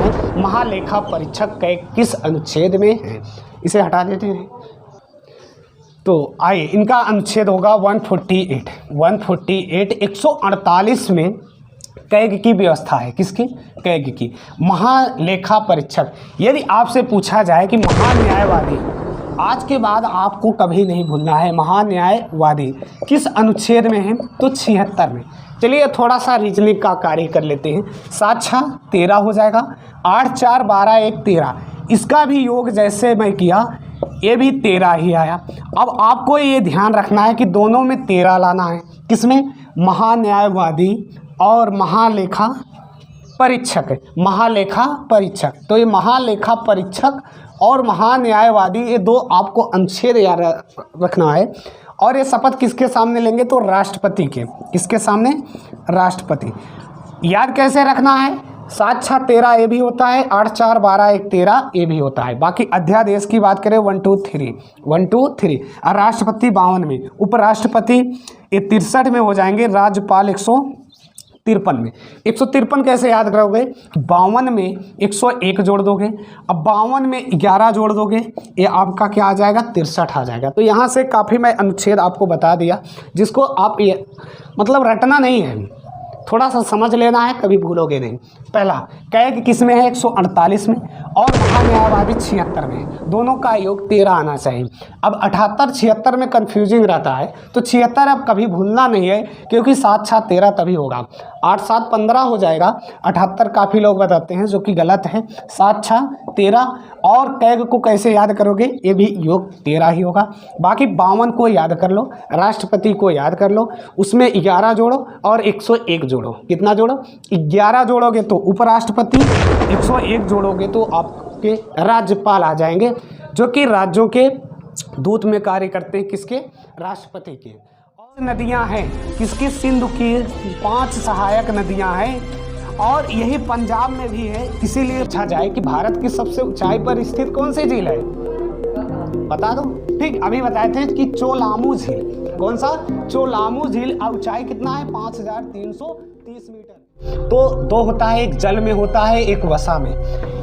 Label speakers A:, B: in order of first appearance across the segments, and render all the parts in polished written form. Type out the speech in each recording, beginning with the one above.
A: हैं महालेखा परीक्षक के किस अनुच्छेद में है। इसे हटा देते हैं। तो आइए, इनका अनुच्छेद होगा 148 148 में कैग की व्यवस्था है। किसकी? कैग की। महालेखा परीक्षक, यदि आपसे पूछा जाए कि महान्यायवादी, आज के बाद आपको कभी नहीं भूलना है महान्यायवादी किस अनुच्छेद में है, तो 76 में। चलिए थोड़ा सा रीजनिंग का कार्य कर लेते हैं। 7 6 13 हो जाएगा, 8 4 12 1 13, इसका भी योग जैसे मैं किया ये भी 13 ही आया। अब आपको ये ध्यान रखना है कि दोनों में 13 लाना है। किसमें? महान्यायवादी और महालेखा परीक्षक। महालेखा परीक्षक, तो ये महालेखा परीक्षक और महान्यायवादी, ये दो आपको अनुच्छेद याद रखना है। और ये शपथ किसके सामने लेंगे, तो राष्ट्रपति के। किसके सामने? राष्ट्रपति। याद कैसे रखना है? 7 6 13 ये भी होता है, 8 4 12 1 13 ये भी होता है। बाकी अध्यादेश की बात करें 1 2 3 और राष्ट्रपति 52 में, उपराष्ट्रपति ये 63 में हो जाएंगे, राज्यपाल 153 में। 153 कैसे याद करोगे? 52 में 101 जोड़ दोगे, अब 52 में 11 जोड़ दोगे, ये आपका क्या आ जाएगा? 63 आ जाएगा। तो यहाँ से काफ़ी मैं अनुच्छेद आपको बता दिया, जिसको आप ये मतलब रटना नहीं है, थोड़ा सा समझ लेना है, कभी भूलोगे नहीं। पहला कैग किस में है? 148 में, और महान्यायवादी 76 में। दोनों का योग 13 आना चाहिए। अब 78 76 में कन्फ्यूजिंग रहता है, तो 76 अब कभी भूलना नहीं है, क्योंकि 7 6 13 तभी होगा। 8 7 15 हो जाएगा, 78 काफ़ी लोग बताते हैं, जो कि गलत है। 7 6 13, और कैग को कैसे याद करोगे? ये भी योग 13 ही होगा। बाकी 52 को याद कर लो, राष्ट्रपति को याद कर लो, उसमें 11 जोड़ो और 101 जोड़ो। कितना जोड़ो? 11 जोड़ोगे तो उपराष्ट्रपति, 101 जोड़ोगे तो आपके राज्यपाल आ जाएंगे, जो कि राज्यों के दूत में कार्य करते हैं। किसके? राष्ट्रपति के। और नदियां हैं किसकी? सिंधु की 5 सहायक नदियां हैं, और यही पंजाब में भी है। इसीलिए पूछा जाए कि भारत की सबसे ऊंचाई पर स्थित कौन सी झील है, बता दो। ठीक, अभी बताए थे कि चोलामू झील। कौन सा? चोलामू झील। ऊंचाई कितना है? 5330 मीटर। तो दो होता है, एक जल में होता है, एक वसा में।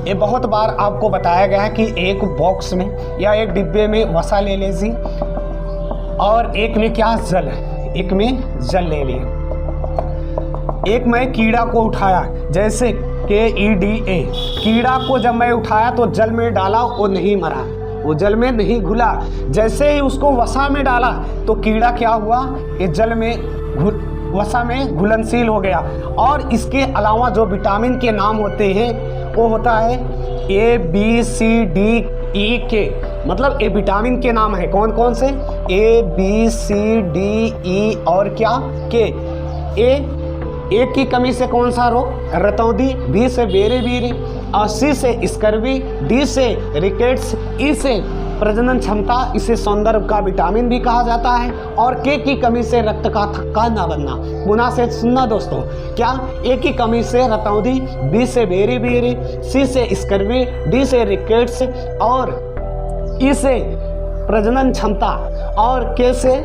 A: ये बहुत बार आपको बताया गया है कि एक बॉक्स में या एक डिब्बे में वसा ले लीजिए, और एक में क्या? जल। एक में जल ले लिए। एक मैं कीड़ा को उठाया, जैसे KEDA, कीड़ा को जब मैं उठाया तो जल में डाला, वो नहीं मरा, वो जल में नहीं घुला। जैसे ही उसको वसा में डाला तो कीड़ा क्या हुआ? ये जल में वसा में घुलनशील हो गया। और इसके अलावा जो विटामिन के नाम होते हैं वो होता है ABCDE, मतलब ये विटामिन के नाम है। कौन कौन से? ABCDE और क्या? के। ए की कमी से कौन सा रोग? रतौंधी। बी से बेरीबेरी, सी से स्कर्वी, डी से रिकेट्स, ई से प्रजनन क्षमता, इसे सौंदर्य का विटामिन भी कहा जाता है, और के की कमी से रक्त का थक्का न बनना। पुनः से सुनना दोस्तों, क्या? ए की कमी से रतौंधी, बी से बेरीबेरी, सी से स्कर्वी, डी से रिकेट्स, और ई से प्रजनन क्षमता, और के से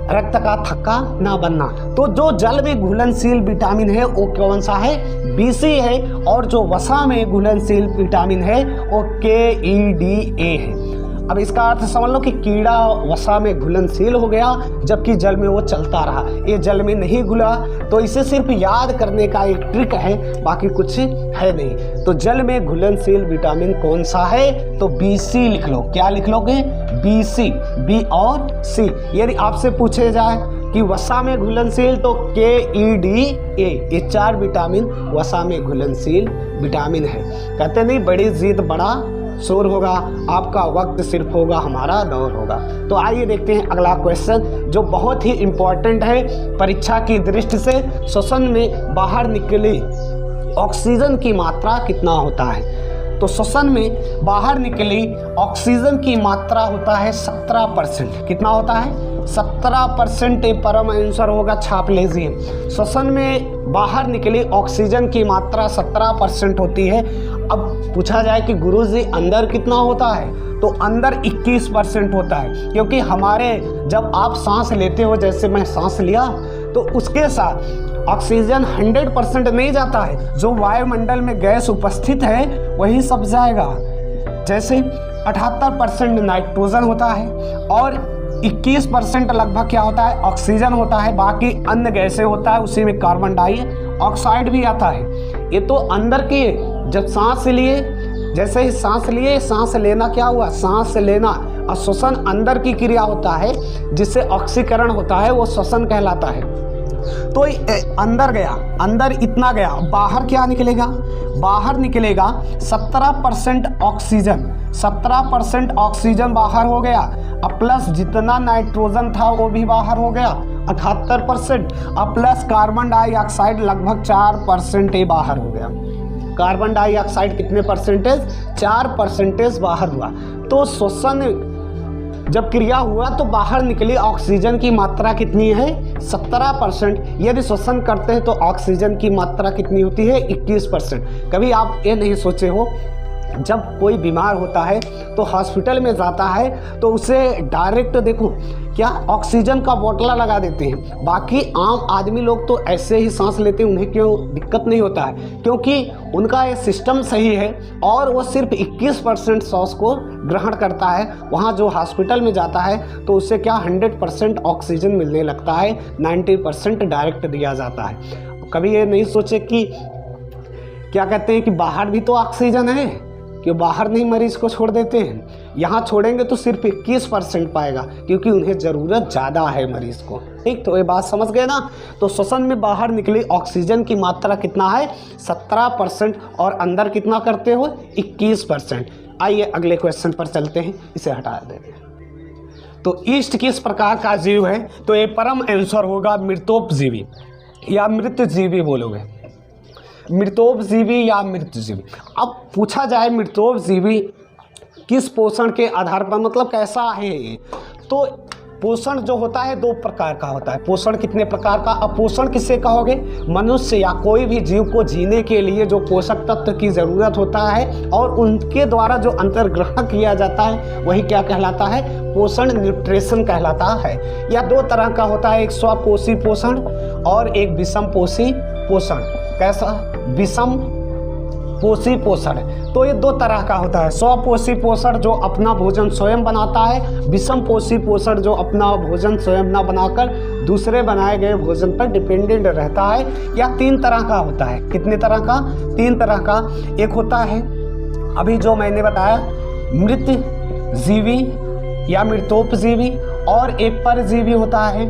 A: रक्त का थक्का ना बनना। तो जो जल में घुलनशील विटामिन है वो कौन सा है? BC है, और जो वसा में घुलनशील विटामिन है वो KEDA है। अब इसका अर्थ समझ लो कि कीड़ा वसा में घुलनशील हो गया, जबकि जल में वो चलता रहा। ये जल में नहीं घुला, तो इसे सिर्फ याद करने का एक ट्रिक है, बाकी कुछ है नहीं। तो जल में घुलनशील विटामिन कौन सा है? तो BC लिख लो। क्या लिख लोगे? BC, B और C। यदि आपसे पूछे जाए कि वसा में घुलनशील, तो KEDA, ये 4 विटामिन वसा में घुलनशील विटामिन है। कहते नहीं, बड़ी जीत बड़ा शोर होगा, आपका वक्त सिर्फ होगा, हमारा दौर होगा। तो आइए देखते हैं अगला क्वेश्चन, जो बहुत ही इंपॉर्टेंट है परीक्षा की दृष्टि से। श्वसन में बाहर निकली ऑक्सीजन की मात्रा कितना होता है? तो श्वसन में बाहर निकली ऑक्सीजन की मात्रा होता है 17%। कितना होता है? 17%। परम आंसर होगा, छाप लीजिए। श्वसन में बाहर निकली ऑक्सीजन की मात्रा 17% होती है। अब पूछा जाए कि गुरुजी अंदर कितना होता है, तो अंदर 21% होता है, क्योंकि हमारे जब आप सांस लेते हो, जैसे मैं सांस लिया, तो उसके साथ ऑक्सीजन 100% नहीं जाता है, जो वायुमंडल में गैस उपस्थित है वही सब जाएगा। जैसे 78% नाइट्रोजन होता है और 21% लगभग क्या होता है, ऑक्सीजन होता है, बाकी अन्य गैसें होता है, उसी में कार्बन डाइऑक्साइड भी आता है। ये तो अंदर के जब सांस लिए, जैसे ही सांस लिए, सांस लेना क्या हुआ, सांस लेना और श्वसन अंदर की क्रिया होता है, जिससे ऑक्सीकरण होता है, वो श्वसन कहलाता है। तो अंदर गया, अंदर इतना गया, बाहर क्या निकलेगा, बाहर निकलेगा 17% ऑक्सीजन, 17% ऑक्सीजन बाहर हो गया, अब प्लस जितना नाइट्रोजन था वो भी बाहर हो गया 78%, अब प्लस कार्बन डाइऑक्साइड लगभग 4% ही बाहर हो गया। कार्बन डाइऑक्साइड कितने परसेंटेज, 4% बाहर हुआ। तो श्वसन जब क्रिया हुआ तो बाहर निकली ऑक्सीजन की मात्रा कितनी है, 17%। यदि श्वसन करते हैं तो ऑक्सीजन की मात्रा कितनी होती है, 21%। कभी आप ये नहीं सोचे हो, जब कोई बीमार होता है तो हॉस्पिटल में जाता है तो उसे डायरेक्ट देखो क्या ऑक्सीजन का बोतला लगा देते हैं, बाकी आम आदमी लोग तो ऐसे ही सांस लेते हैं, उन्हें क्यों दिक्कत नहीं होता है, क्योंकि उनका ये सिस्टम सही है और वो सिर्फ 21% सांस को ग्रहण करता है। वहाँ जो हॉस्पिटल में जाता है तो उससे क्या 100% ऑक्सीजन मिलने लगता है, 90% डायरेक्ट दिया जाता है। कभी ये नहीं सोचे कि क्या कहते हैं कि बाहर भी तो ऑक्सीजन है, कि बाहर नहीं मरीज को छोड़ देते हैं, यहाँ छोड़ेंगे तो सिर्फ 21% पाएगा, क्योंकि उन्हें ज़रूरत ज़्यादा है मरीज को। ठीक, तो ये बात समझ गए ना। तो श्वसन में बाहर निकली ऑक्सीजन की मात्रा कितना है, 17%, और अंदर कितना करते हो, 21%। आइए अगले क्वेश्चन पर चलते हैं, इसे हटा देते हैं। तो ईस्ट किस प्रकार का जीव है, तो ये परम आंसर होगा मृतोपजीवी या मृतजीवी बोलोगे, मृतोपजीवी या मृतजीवी। अब पूछा जाए मृतोपजीवी किस पोषण के आधार पर, मतलब कैसा है ये, तो पोषण जो होता है 2 प्रकार का होता है। पोषण कितने प्रकार का, अब पोषण किससे कहोगे, मनुष्य या कोई भी जीव को जीने के लिए जो पोषक तत्व की ज़रूरत होता है और उनके द्वारा जो अंतर्ग्रहण किया जाता है वही क्या कहलाता है, पोषण, न्यूट्रिशन कहलाता है। या 2 तरह का होता है, एक स्वपोषी पोषण और एक विषम पोषी पोषण। कैसा, विषम पोषी पोषण। तो ये 2 तरह का होता है, स्वपोषी पोषण जो अपना भोजन स्वयं बनाता है, विषम पोषी पोषण जो अपना भोजन स्वयं ना बनाकर दूसरे बनाए गए भोजन पर डिपेंडेंट रहता है। या 3 तरह का होता है, कितने तरह का, 3 तरह का। एक होता है अभी जो मैंने बताया मृतजीवी या मृतोपजीवी, और एक परजीवी होता है,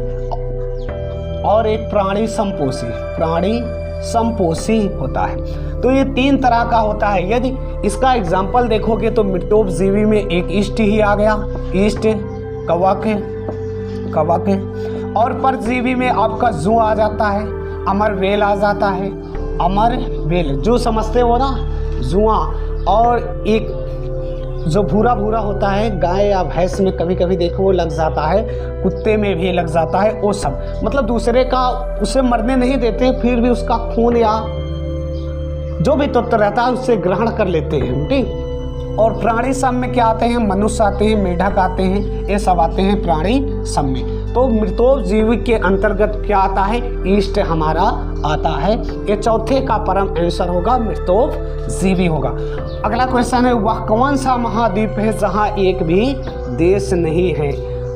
A: और एक प्राणी समपोषी, प्राणी समपोषी होता है। तो ये 3 तरह का होता है। यदि इसका एग्जाम्पल देखोगे तो मृतोपजीवी में एक ईस्ट ही आ गया, ईस्ट, कवक, और परजीवी में आपका जू आ जाता है, अमरवेल आ जाता है, अमरवेल जो समझते हो ना, जुआ। और एक जो भूरा भूरा होता है, गाय या भैंस में कभी कभी देखो वो लग जाता है, कुत्ते में भी लग जाता है, वो सब मतलब दूसरे का उसे मरने नहीं देते, फिर भी उसका खून या जो भी तत्व रहता है उससे ग्रहण कर लेते हैं। ठीक, और प्राणी सम में क्या आते हैं, मनुष्य आते हैं, मेढक आते हैं, ये सब आते हैं प्राणी सम में। तो मृतोपजीवी के अंतर्गत क्या आता है, ईस्ट हमारा आता है। ये चौथे का परम आंसर होगा मृतोपजीवी होगा। अगला क्वेश्चन है, वह कौन सा महाद्वीप है जहाँ एक भी देश नहीं है,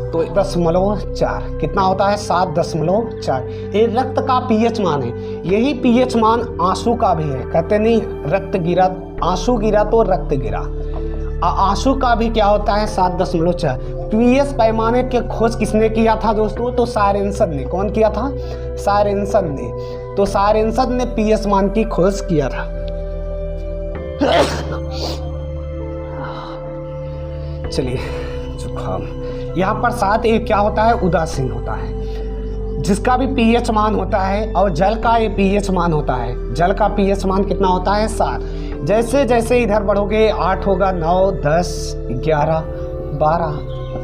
A: तो 0.4 कितना होता है, 7.4। ये रक्त का पीएच मान है, यही पीएच मान आंसू का भी है। कहते नहीं रक्त गिरा, आंसू गिरा तो रक्त गिरा, आंसू का भी क्या होता है, 7.4। पीएच पैमाने के खोज किसने किया था दोस्तों, तो सारेंसन ने। कौन किया था, सारेंसन ने। तो सारेंसन ने पीएच मान की खोज किया था। चलिए, जुकाम। यहाँ पर 7 एक क्या होता है, उदासीन होता है, जिसका भी पीएच मान होता है, और जल का ये पीएच मान होता है। जल का पीएच मान कितना होता है, 7। जैसे जैसे इधर बढ़ोगे 8 होगा, 9, 10, 11, 12,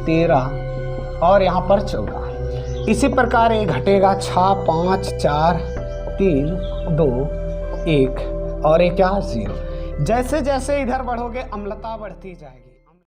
A: 13 और यहाँ पर 14। इसी प्रकार ये घटेगा 6, 5, 4, 3, 2, 1 और ये क्या, 0। जैसे जैसे इधर बढ़ोगे अम्लता बढ़ती जाएगी।